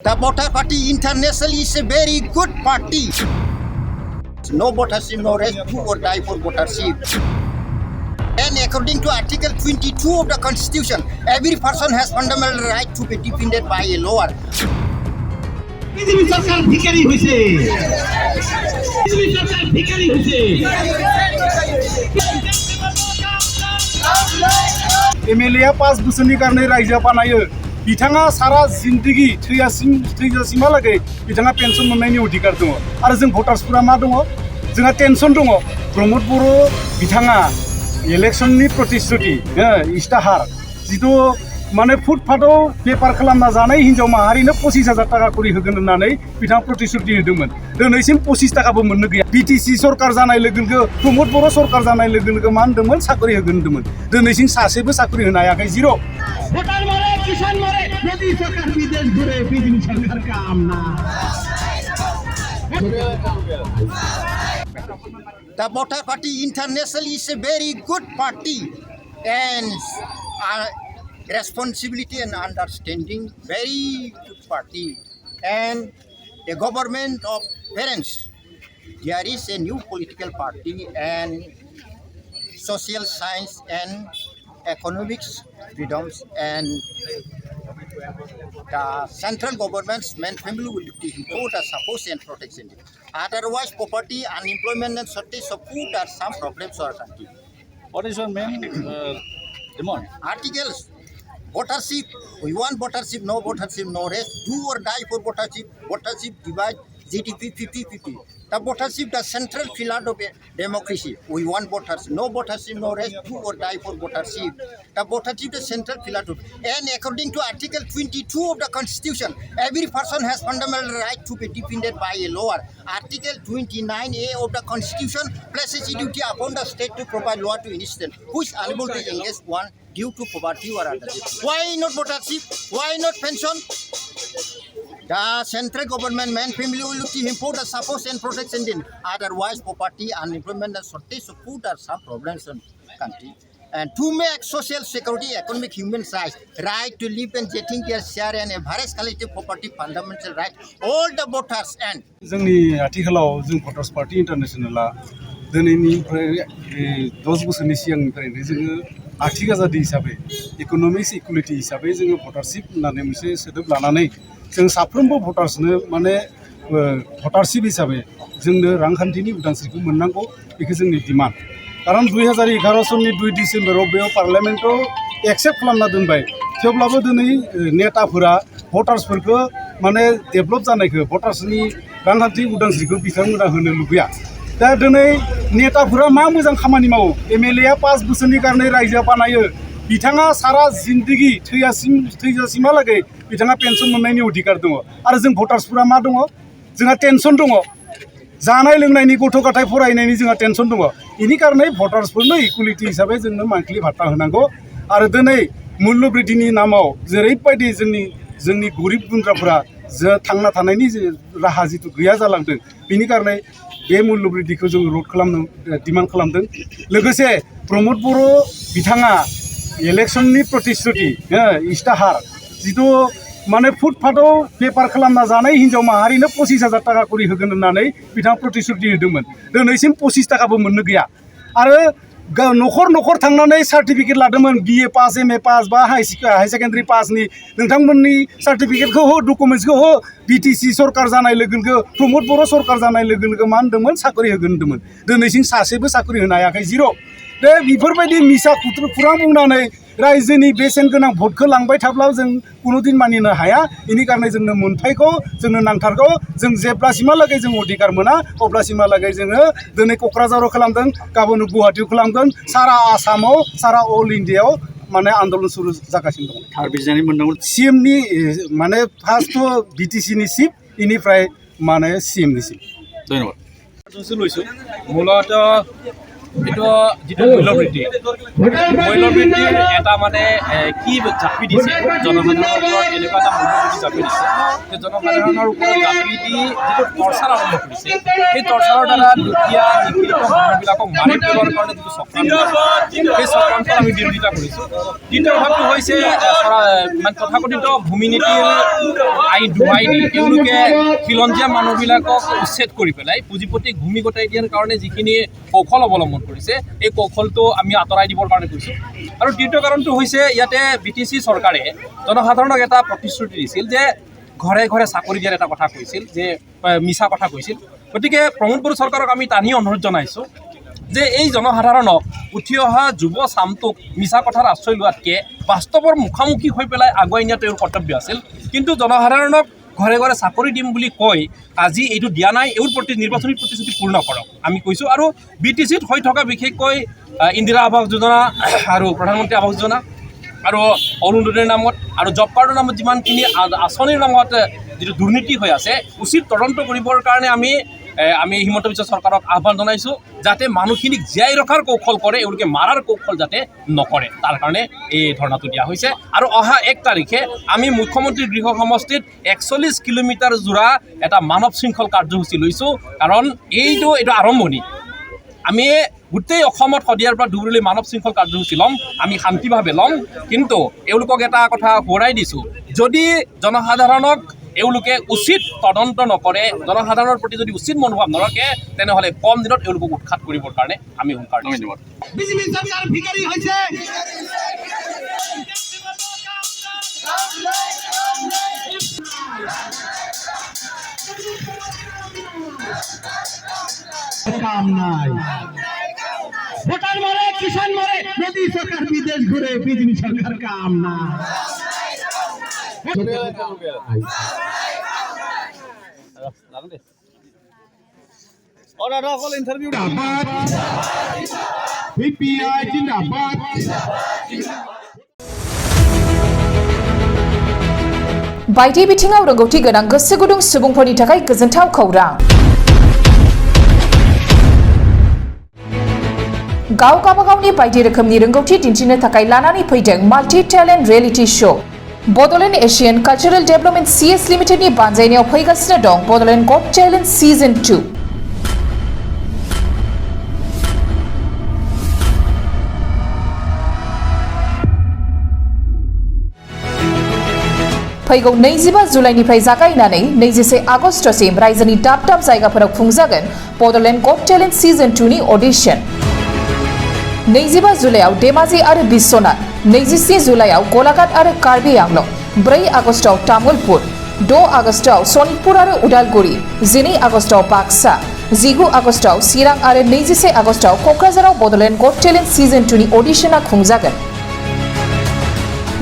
The voter party internationally is a very good party. No votership, no rest, do or die for votership. And according to Article 22 of the Constitution, every person has fundamental right to be defended by a law. BJP সরকার ভিখারি হইছে BJP সরকার ভিখারি হইছে MLA 5 बोसोरनि कारणे रायजोआ बानायो बिथाङा सारा जिन्दगी थैजासिमहालागै बिथाङा पेन्सन मोननायनि अधिकार दङ आरो जों भटार्सफोरा मा दङ जोंहा टेनसन दङ प्रमद बर' बिथाङा इलेक्शननि प्रतिश्रुति इस्ताहार जिथु माने फुटपाथाव बेफार खालामना जानाय हिनजाव माहारिनो 25,000 टाका करि होगोन होननानै बिथाङा प्रतिश्रुति होदोंमोन दिनैसिम 25 टाकाबो मोननो गैया बिटिसि सरकार जानाय लोगो प्रमद बर' सरकार जानाय लोगो मा होनदोंमोन साख्रि होगोन होनदोंमन दिनैसिम सासेबो साख्रि होनो हायाखै जिर' ভোটার মারে কিষান মারে মোদি সরকার বিদেশ ঘুরে বিজেপি সরকার কাম না The voter party internationally is a very good party and responsibility and understanding, very good party. And the government of parents, there is a new political party and social science and economics freedoms and the central government's main family will import a support and protection. Otherwise, poverty, unemployment and shortage of food are some problems for our country. What is your main demand? Articles, votership, we want votership, no rest, do or die for votership divide GDP 50-50. The votership, the central pillar of democracy. We want voters, no rest, do or die for votership. The votership, the central pillar of, and according to Article 22 of the Constitution, every person has fundamental right to be defended by a law. Article 29A of the Constitution places a duty upon the state to provide law to innocent who is unable to engage one due to poverty or other. Why not votership? Why not pension? The central government man family will look to import the support and protection in. Otherwise, poverty, unemployment and shortage of food are some problems in the country. And to make social security, economic human rights, right to live and getting their share and average collective property fundamental right, all the voters and जोंनि आथिखालाव जों voters party इन्टारनेशनेला दिनैनिफ्राय 10 बोसोरनि सिगांनिफ्रायनो जोङो आर्थिक आजादि हिसाबै economics equality हिसाबै जोङो भटारशिप होननानै मोनसे सोदोब लानानै जों साफ्रोमबो भटार्सनो माने भटारशिप हिसाबै जोंनो रांखान्थिनि उदांस्रिखौ मोननांगौ बेखौ जोंनि डिमान्ड कारण 2011 सननि 2 डिसेम्बराव बेयाव पार्लियामेन्टआव एक्सेप्ट खालामना दोनबाय थेवब्लाबो दिनै नेताफोरा भटार्सफोरखौ माने डेभेलप जानायखौ भटार्सनि रांखान्थि उदांस्रिखौ बिथांमोना होनो लुबैया दा दिनै नेताफोरा मा मोजां खामानि मावो एमएलए 5 बोसोरनि कारणे रायजोआ बानायो बिथाङा सारा जिन्दगी थैजासिमहालागै बिथाङा पेन्सन मोननायनि अधिकार दङ आरो जों भटार्सफोरा मा दङ जोंहा टेनसन दङ जानाय लोंनायनि गथ' गथाय फरायनायनि जोंहा टेनसन दङ बेनि कारणे भटार्सफोरनो इकुवेलिटि हिसाबै जोंनो मान्थलि भाता होनांगौ आरो दिनै मुल्य बृद्धिनि नामाव जेरैबायदि जोंनि गरिब गुन्द्राफोरा थांना थानायनि राहा जिथु गैया जालांदों बेनि कारणे बे मुल्य बृद्धिखौ जों रद खालामनो डिमान्ड खालामदों लोगोसे प्रमद बर' बिथाङा इलेक्शननि प्रतिश्रुति इस्ताहार जिथु माने फुटपाथाव बेफार खालामना जानाय हिनजाव माहारिनो 25,000 टाका करि होगोन होननानै बिथाङा प्रतिश्रुति होदोंमोन दिनैसिम 25 टाकाबो मोननो गैया आरो न'खर थांनानै सार्टिफिकेट लादोंमोन बिए पास एमए पास बा हाई सेकेन्डारि पासनि नोंथांमोननि सार्टिफिकेटखौ हो डकुमेन्ट्सखौ हो बिटिसि सरकार जानाय लोगो प्रमद बर' सरकार जानाय लोगो मा होनदोंमोन साख्रि होगोन होनदोंमोन दिनैसिम सासेबो साख्रि होनो हायाखै जिर' दे बेफोरबायदि मिसा खुरां बुंनानै रायजोनि बेसेन गोनां भटखौ लांबाय थाब्ला जों कुनुदिन मानिनो हाया बेनि कारणे जोंनो मोनथायखौ जोंनो नांथारगौ जों जेब्लासिमहालागै जों अधिकार मोना अब्लासिमहालागै जोङो दिनै क'क्राझाराव खालामदों गाबोन गुवाहाटीयाव खालामगोन सारा आसामाव सारा अल इन्डियायाव माने आन्दलन सुरु जागासिनो दं थार बिजानि मोननांगौ सिएमनि माने फार्स्ट बिटिसिनि चिफ बेनिफ्राय माने सिएमनि चिफ धन्यबाद লৈছোঁ মূলত এইটো যিটো মূল্যবৃদ্ধি মূল্যবৃদ্ধিৰ এটা মানে কি জাপি দিছে জনসাধাৰণৰ ওপৰত এনেকুৱা এটা মূল্যবৃদ্ধি জাপি দিছে যে জনসাধাৰণৰ ওপৰত জাপি দি যিটো টৰ্চাৰ আৰম্ভ কৰিছে সেই টৰ্চাৰৰ দ্বাৰা দুখীয়া নিপীড়িত মানুহবিলাকক মাৰি পেলোৱাৰ কাৰণে যিটো চক্ৰান্ত সেই চক্ৰান্তৰ আমি বিৰোধিতা কৰিছোঁ। দ্বিতীয় ভাগটো হৈছে মানে তথাকথিত ভূমি নীতিৰ আইন ডুবাই দি তেওঁলোকে খিলঞ্জীয়া মানুহবিলাকক উচ্ছেদ কৰি পেলাই পুঁজিপতিক ভূমি গতাই দিয়াৰ কাৰণে যিখিনি কৌশল অৱলম্বন কৰিছে এই কৌশলটো আমি আঁতৰাই দিবৰ কাৰণে কৈছোঁ। আৰু তৃতীয় কাৰণটো হৈছে ইয়াতে BTC চৰকাৰে জনসাধাৰণক এটা প্ৰতিশ্ৰুতি দিছিল যে ঘৰে ঘৰে চাকৰি দিয়াৰ এটা কথা কৈছিল যে মিছা কথা কৈছিল। গতিকে প্ৰমোদ বড়ো চৰকাৰক আমি টানি অনুৰোধ জনাইছোঁ যে এই জনসাধাৰণক উঠি অহা যুৱ চামটোক মিছা কথাৰ আশ্ৰয় লোৱাতকৈ বাস্তৱৰ মুখামুখি হৈ পেলাই আগুৱাই নিয়া তেওঁৰ কৰ্তব্য আছিল। কিন্তু জনসাধাৰণক ঘৰে ঘৰে চাকৰি দিম বুলি কৈ আজি এইটো দিয়া নাই, এইৰ প্ৰতি নিৰ্বাচনী প্ৰতিশ্ৰুতি পূৰ্ণ কৰক আমি কৈছোঁ। আৰু BTCত হৈ থকা বিশেষকৈ ইন্দিৰা আৱাস যোজনা আৰু প্ৰধানমন্ত্ৰী আৱাস যোজনা আৰু অৰুণোদয়ৰ নামত আৰু জব কাৰ্ডৰ নামত যিমানখিনি আঁচনিৰ নামত যিটো দুৰ্নীতি হৈ আছে উচিত তদন্ত কৰিবৰ কাৰণে আমি হিমন্ত বিশ্ব চৰকাৰক আহ্বান জনাইছোঁ যাতে মানুহখিনিক জীয়াই ৰখাৰ কৌশল কৰে, এওঁলোকে মাৰাৰ কৌশল যাতে নকৰে, তাৰ কাৰণে এই ধৰ্ণাটো দিয়া হৈছে। আৰু অহা 1 তাৰিখে আমি মুখ্যমন্ত্ৰীৰ গৃহ সমষ্টিত 41 কিলোমিটাৰ জোৰা এটা মানৱ শৃংখল কাৰ্যসূচী লৈছোঁ। কাৰণ এইটো আৰম্ভণি। আমি গোটেই অসমত শদিয়াৰ পৰা ধুবুৰীলৈ মানৱ শৃংখল কাৰ্যসূচী ল'ম, আমি শান্তিভাৱে ল'ম। কিন্তু এওঁলোকক এটা কথা সোঁৱৰাই দিছোঁ, যদি জনসাধাৰণক এওঁলোকে উচিত তদন্ত নকৰে, জনসাধাৰণৰ প্ৰতি যদি উচিত মনোভাৱ নৰখে, তেনেহ'লে কম দিনত এওঁলোকক উৎখাত কৰিবৰ কাৰণে আমি হুংকাৰ দিছোঁ। বিজেপি চৰকাৰ ভিখাৰী হৈছে। কাম নাই, ভোটার মরে, কিষান মরে, মোদী সরকার বিদেশ ঘুরে, বিজেপি সরকার কাম নাই। ইন্টারভিউ PPI जिंदाबाद। बायदि बिथिङाव रोंगौथि गोनां गोसो गुदुं सुबुंफोरनि थाखाय गोजोनथाव खौरां। गाव गावबागावनि बायदि रोखोमनि रोंगौथि दिन्थिनो थाखाय लानानै फैदों multi talent reality show. Bodoland Asian cultural development CS लिमिटेडनि बानजायनायाव फैगासिनो दं बड'लेण्ड गट टेलेन्ट सिजन 2। फैगौ 25 जुलाइनिफ्राय जागायनानै 26 आगस्तसिम रायजोनि दाब दाब जायगाफोराव खुंजागोन बड'लेण्ड गट टेलेन्ट सिजन 2 नि अडिशन। 25 जुलाइआव धेमाजि आरो बिश्वनाथ, 26 जुलाइआव गलाघाट आरो कार्बि आंलं, 4 आगस्टआव तामुलपुर, 6 आगस्टआव सनितपुर आरो उदालगुरि, 12 आगस्टआव बाक्सा, 19 आगस्टआव चिरां आरो 21 आगस्टआव क'क्राझाराव बड'लेण्ड गट टेलेन्ट सिजन 2 नि अडिशना खुंजागोन।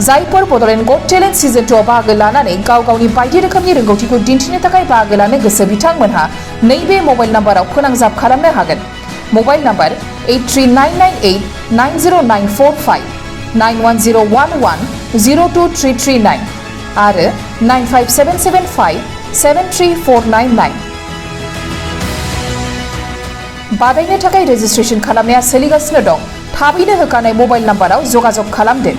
जायफोर बड'लेण्ड गट टेलेन्ट सिजन 2 आव बाहागो लानानै गाव गावनि बायदि रोखोमनि रोंगौथिखौ दिन्थिनो थाखाय बाहागो लानो गोसो बिथांमोनहा नैबे मबाइल नाम्बाराव फोनांजाब खालामनो हागोन। मोबाइल नम्बर 8399890945, 9101102339 आरो 9577573499। बादायनो थाखाय रेजिस्ट्रेशन खालामनाया सोलिगासिनो दं। थाबैनो होखानाय मोबाइल नम्बराव जगाजग खालामदो।